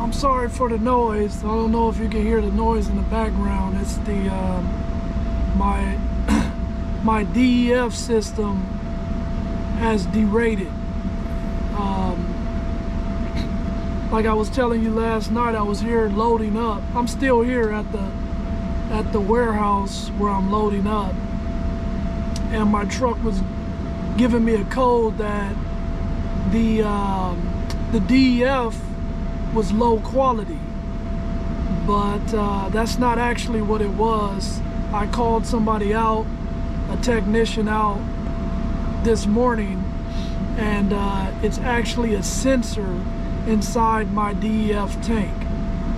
I'm sorry for the noise. I don't know if you can hear the noise in the background. It's the my DEF system has derated. Like I was telling you last night, I was here loading up. I'm still here at the warehouse where I'm loading up, and my truck was giving me a code that the DEF was low quality, but that's not actually what it was. I called somebody out, a technician out this morning, and it's actually a sensor inside my DEF tank.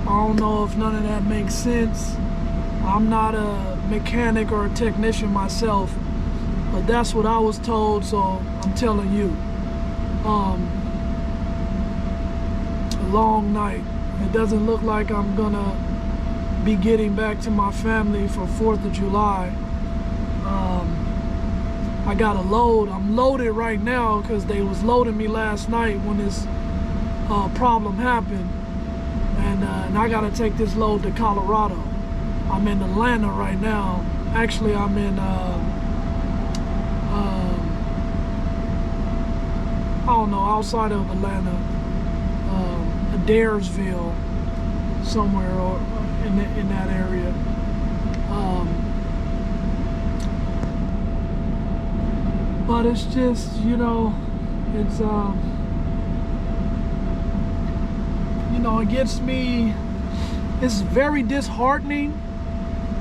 I don't know if none of that makes sense. I'm not a mechanic or a technician myself, but that's what I was told, so I'm telling you. A long night. It doesn't look like I'm gonna be getting back to my family for 4th of July. I got a load. I'm loaded right now because they was loading me last night when this problem happened, and I gotta take this load to Colorado. I'm in Atlanta right now. Actually, I'm in I don't know, outside of Atlanta, Adairsville, somewhere or in that area. But it's just, you know, it's you know, it gets me. It's very disheartening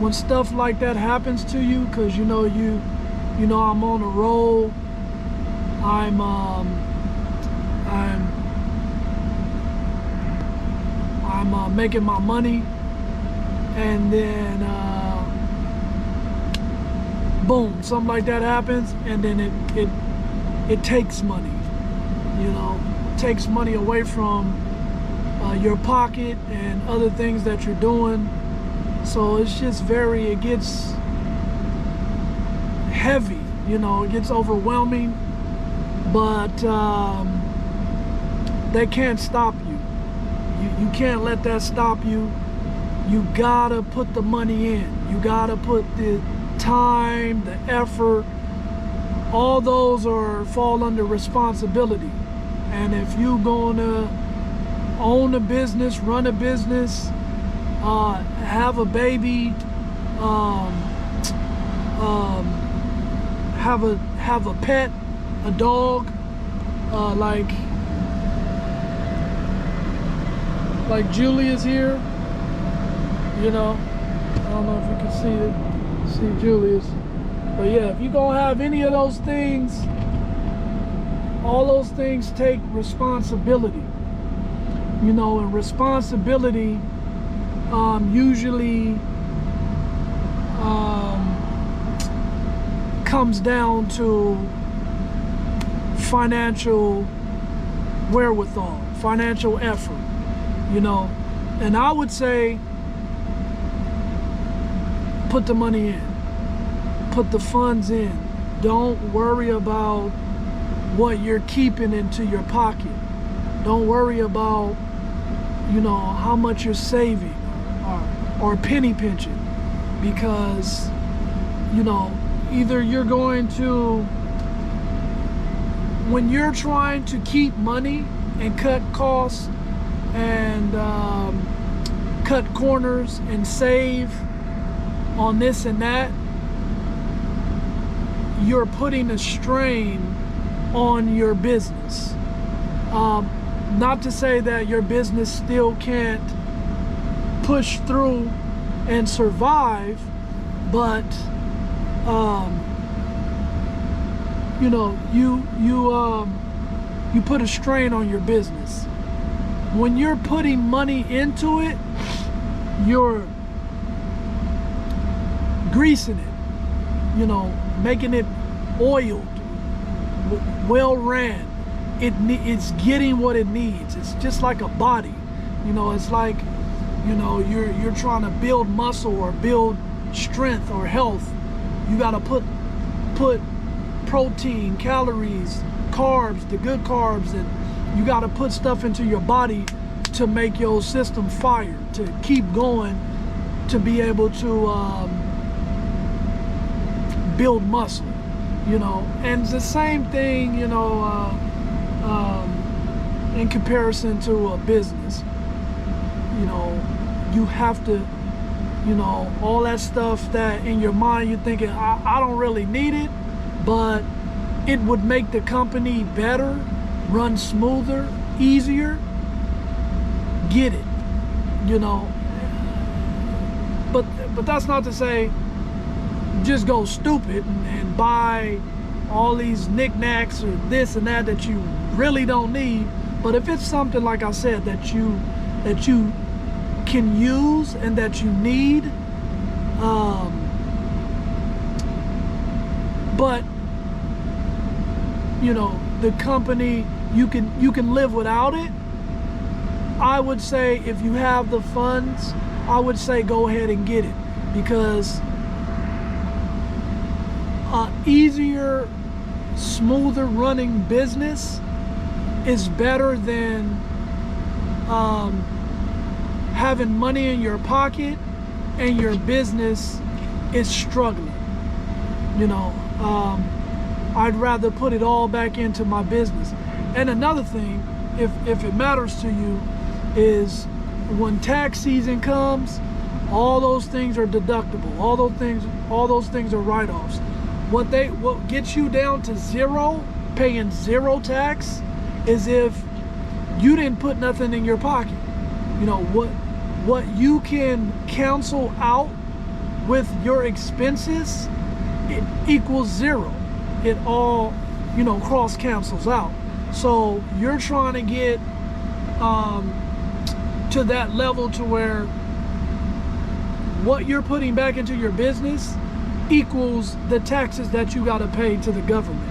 when stuff like that happens to you, because you know I'm on a roll. I'm making my money, and then boom, something like that happens, and then it takes money. You know, it takes money away from your pocket and other things that you're doing. So it's just it gets heavy, you know, it gets overwhelming, but they can't stop you. You can't let that stop you. You gotta put the money in. You gotta put the time, the effort. All those fall under responsibility. And if you're gonna own a business, run a business, have a baby, have a pet, a dog, like Julia's here, you know. I don't know if you can see Julia's, but yeah, if you're gonna have any of those things, all those things take responsibility, you know. And responsibility usually comes down to financial wherewithal, financial effort, you know. And I would say put the money in, put the funds in. Don't worry about what you're keeping into your pocket. Don't worry about, you know, how much you're saving or penny pinching, because, you know, either you're going to, when you're trying to keep money and cut costs and cut corners and save on this and that, you're putting a strain on your business. Not to say that your business still can't push through and survive, but you know, you put a strain on your business. When you're putting money into it, you're greasing it, you know, making it oiled, well ran. It's getting what it needs. It's just like a body, you know. It's like, you know, you're trying to build muscle or build strength or health. You got to put protein, calories, carbs, the good carbs, and you got to put stuff into your body to make your system fire, to keep going, to be able to build muscle, you know. And it's the same thing, you know, in comparison to a business. You know, you have to, you know, all that stuff that in your mind you're thinking, I don't really need it, but it would make the company better, run smoother, easier. Get it, you know. But that's not to say just go stupid and buy all these knickknacks or this and that you really don't need. But if it's something, like I said, that you can use and that you need, but you know, the company, you can live without it, I would say if you have the funds, I would say go ahead and get it, because easier, smoother running business is better than having money in your pocket and your business is struggling. You know, I'd rather put it all back into my business. And another thing, if it matters to you, is when tax season comes, all those things are deductible. All those things are write-offs. What gets you down to zero, paying zero tax, is if you didn't put nothing in your pocket. You know, what you can cancel out with your expenses, it equals zero. It all, you know, cross cancels out. So you're trying to get to that level to where what you're putting back into your business equals the taxes that you got to pay to the government.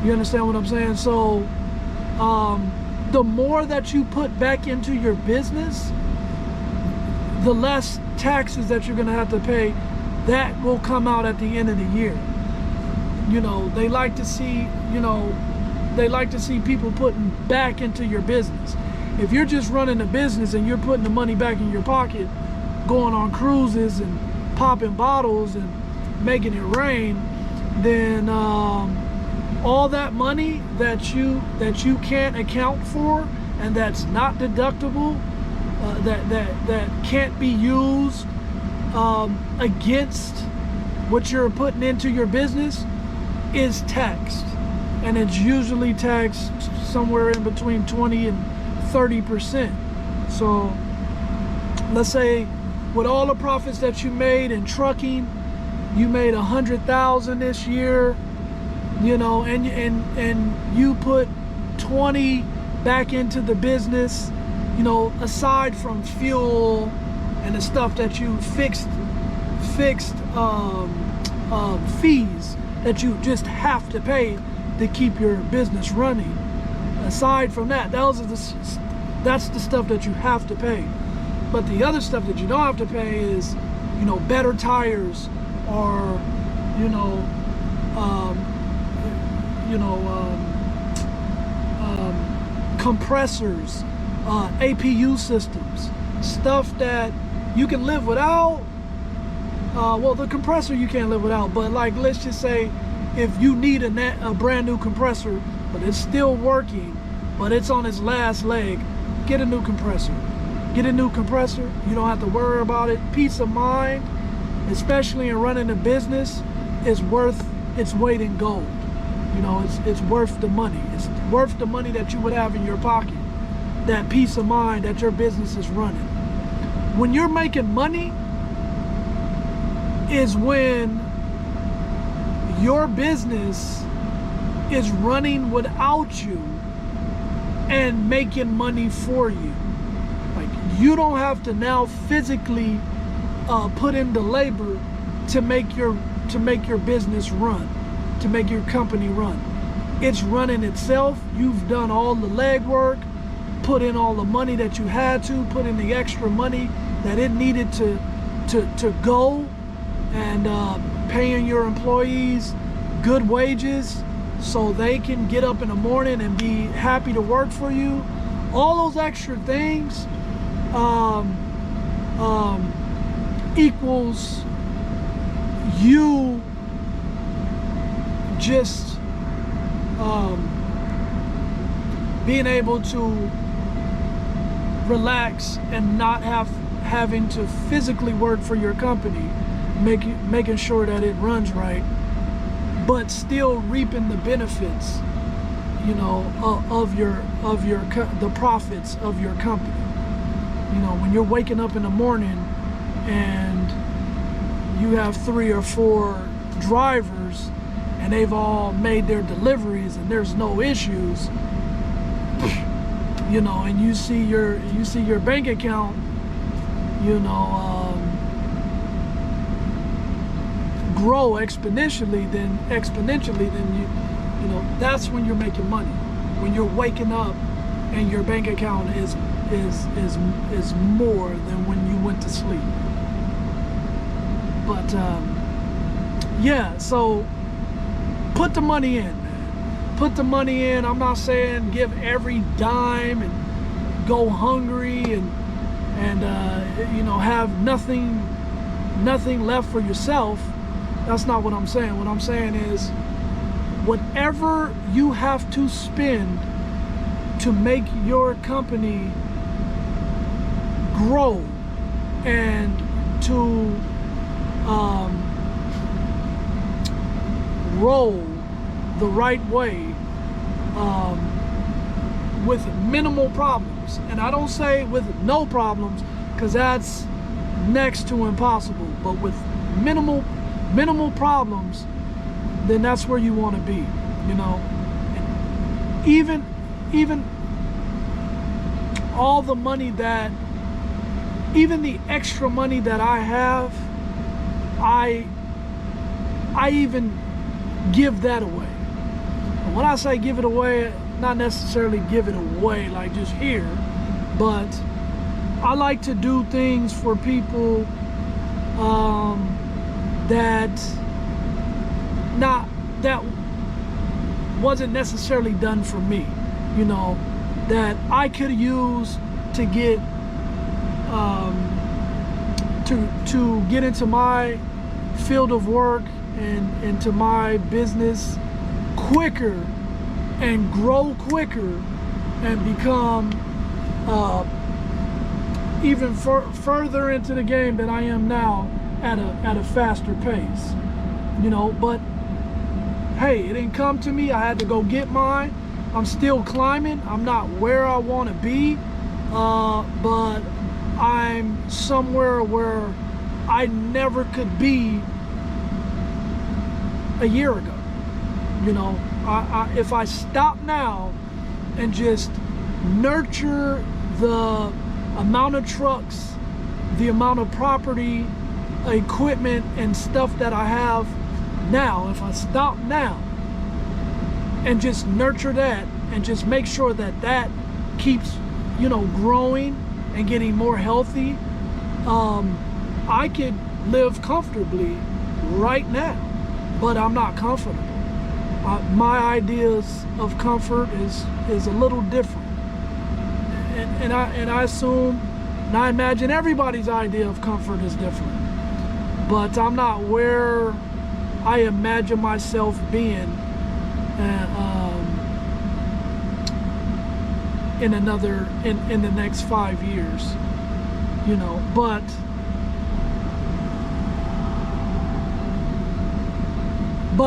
You understand what I'm saying? So the more that you put back into your business, the less taxes that you're going to have to pay. That will come out at the end of the year. You know, they like to see, people putting back into your business. If you're just running a business and you're putting the money back in your pocket, going on cruises and popping bottles and making it rain, then all that money that you can't account for and that's not deductible, that can't be used against what you're putting into your business, is taxed. And it's usually taxed somewhere in between 20 and 30%. So let's say with all the profits that you made in trucking, you made 100,000 this year, you know, and you put 20 back into the business, you know, aside from fuel and the stuff that you fixed fees that you just have to pay to keep your business running. Aside from that, that's the stuff that you have to pay. But the other stuff that you don't have to pay is, you know, better tires, or compressors, APU systems, stuff that you can live without. Well, the compressor you can't live without, but like, let's just say if you need a brand new compressor, but it's still working, but it's on its last leg, get a new compressor. Get a new compressor. You don't have to worry about it. Peace of mind, especially in running a business, is worth its weight in gold. You know, it's worth the money. It's worth the money that you would have in your pocket. That peace of mind that your business is running. When you're making money is when your business is running without you and making money for you. Like, you don't have to now physically put in the labor to make your business run, to make your company run. It's running itself. You've done all the legwork, put in all the money that you had to, put in the extra money that it needed to go, and paying your employees good wages so they can get up in the morning and be happy to work for you. all those extra things equals you just being able to relax and not having to physically work for your company, making sure that it runs right, but still reaping the benefits, you know, of the profits of your company. You know, when you're waking up in the morning and you have 3 or 4 drivers and they've all made their deliveries and there's no issues, you know, and you see your bank account, you know, grow exponentially, then you know, that's when you're making money. When you're waking up and your bank account is more than when you went to sleep. But yeah, so put the money in, man. Put the money in. I'm not saying give every dime and go hungry and you know, have nothing left for yourself. That's not what I'm saying. What I'm saying is, whatever you have to spend to make your company grow and to roll the right way with minimal problems. And I don't say with no problems, because that's next to impossible, but with minimal problems, then that's where you want to be, you know. And even all the money that, even the extra money that I have, I even give that away. And when I say give it away, not necessarily give it away like just here, but I like to do things for people that wasn't necessarily done for me, you know, that I could use to get to get into my field of work and into my business quicker and grow quicker and become even further into the game than I am now at a faster pace, you know. But hey, it didn't come to me. I had to go get mine. I'm still climbing. I'm not where I want to be, but I'm somewhere where I never could be a year ago. You know, if I stop now and just nurture the amount of trucks, the amount of property, equipment, and stuff that I have now, if I stop now and just nurture that and just make sure that that keeps, you know, growing and getting more healthy, I could live comfortably right now, but I'm not comfortable. My ideas of comfort is a little different, and I assume and I imagine everybody's idea of comfort is different, but I'm not where I imagine myself being in the next 5 years, you know. But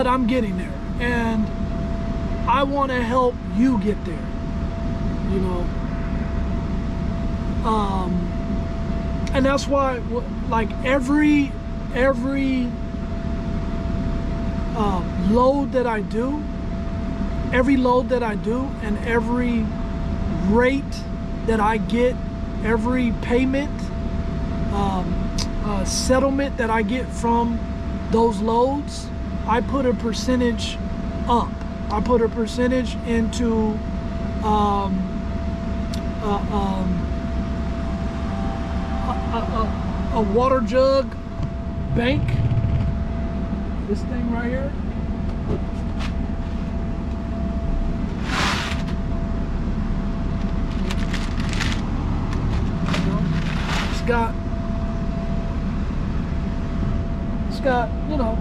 I'm getting there, and I want to help you get there, you know. And that's why, like, every load that I do, and every rate that I get, every payment, settlement that I get from those loads, I put a percentage up. I put a percentage into a water jug bank. This thing right here. you know,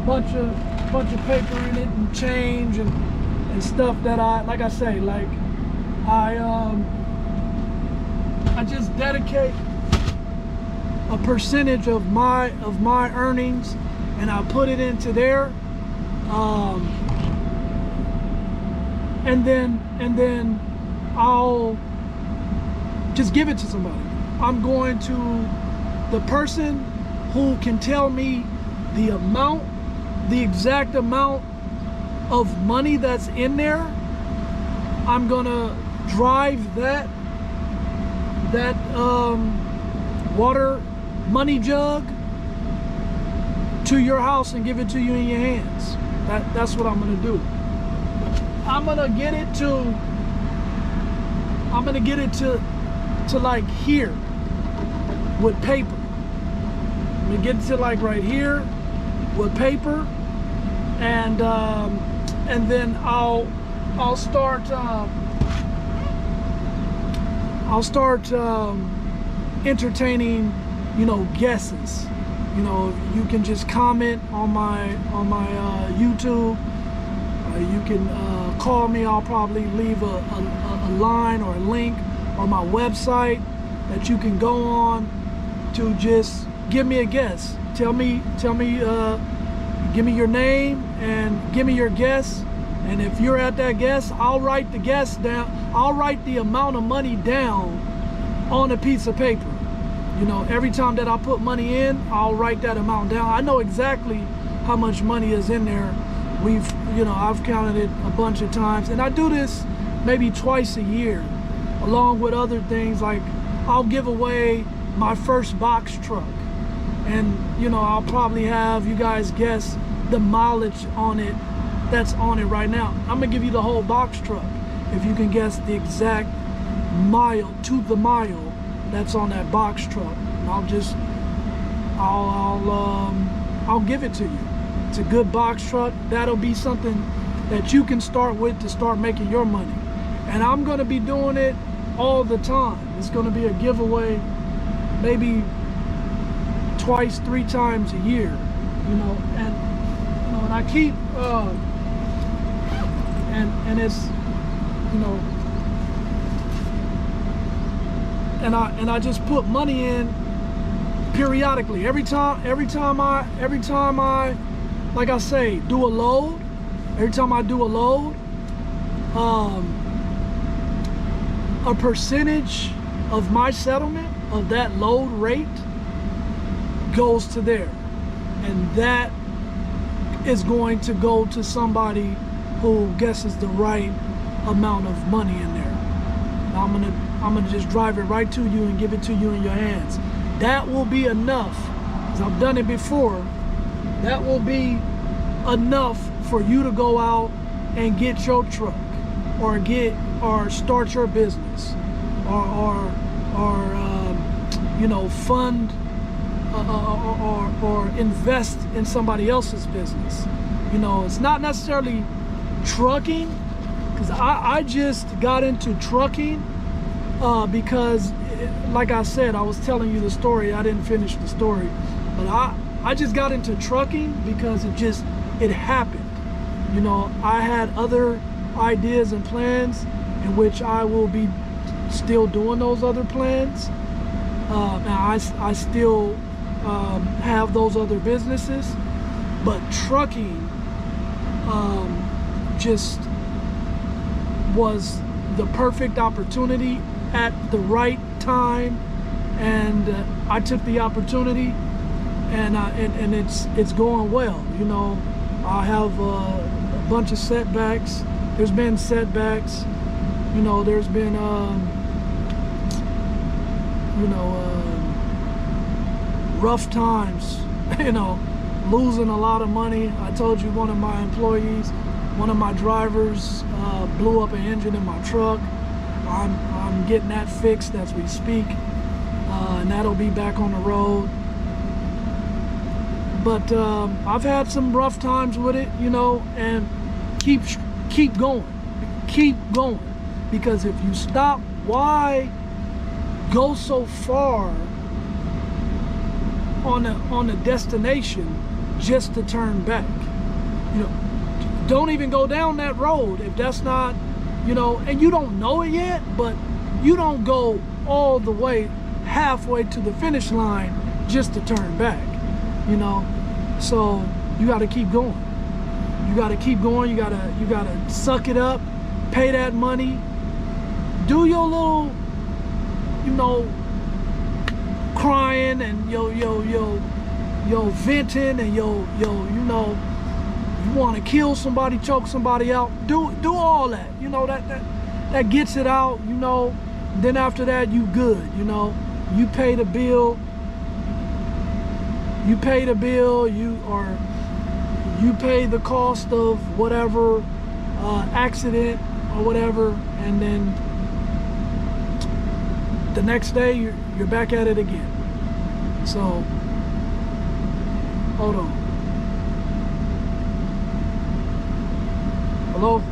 bunch of paper in it and change and stuff that like I say, like I just dedicate a percentage of my earnings, and I put it into there, and then I'll just give it to somebody. I'm going to the person who can tell me the exact amount of money that's in there. I'm gonna drive that water money jug to your house and give it to you in your hands. That's what I'm gonna do. I'm gonna get it to like here with paper. I'm gonna get it to like right here with paper, and then I'll start entertaining, you know, guesses. You know, you can just comment on my YouTube. You can call me. I'll probably leave a line or a link on my website that you can go on to just give me a guess. Tell me, give me your name and give me your guess. And if you're at that guess, I'll write the guess down. I'll write the amount of money down on a piece of paper. You know, every time that I put money in, I'll write that amount down. I know exactly how much money is in there. I've counted it a bunch of times, and I do this maybe twice a year, along with other things. Like I'll give away my first box truck, and you know, I'll probably have you guys guess the mileage on it that's on it right now. I'm gonna give you the whole box truck if you can guess the exact mile to the mile that's on that box truck. And I'll give it to you. It's a good box truck. That'll be something that you can start with to start making your money. And I'm gonna be doing it all the time. It's gonna be a giveaway maybe twice, 3 times a year, you know, and I keep and it's, you know, and I just put money in periodically. Every time I like I say, do a load. Every time I do a load, a percentage of my settlement of that load rate goes to there, and that is going to go to somebody who guesses the right amount of money in there. I'm gonna just drive it right to you and give it to you in your hands. That will be enough, because I've done it before. That will be enough for you to go out and get your truck, or start your business, or you know, fund or invest in somebody else's business. You know, it's not necessarily trucking, because I just got into trucking because, like I said, I was telling you the story. I didn't finish the story, but I just got into trucking because it happened. You know, I had other ideas and plans in which I will be still doing those other plans. Now I still have those other businesses, but trucking just was the perfect opportunity at the right time, and I took the opportunity, and it's going well. You know, I have a bunch of setbacks. There's been setbacks. You know, there's been rough times. You know, losing a lot of money. I told you one of my employees, one of my drivers blew up an engine in my truck. I'm getting that fixed as we speak, and that'll be back on the road. But I've had some rough times with it, you know, and keep going, because if you stop, why go so far on the destination just to turn back. You know, don't even go down that road if that's not, you know, and you don't know it yet, but you don't go all the way halfway to the finish line just to turn back, you know. So you got to keep going. You got to keep going. You got to suck it up, pay that money, do your little, you know, crying and yo venting and yo you know, you want to kill somebody, choke somebody out, do all that, you know. That gets it out, you know. Then after that, you good, you know. You pay the bill, you pay the cost of whatever accident or whatever, and then the next day you're back at it again. So hold on. Hello?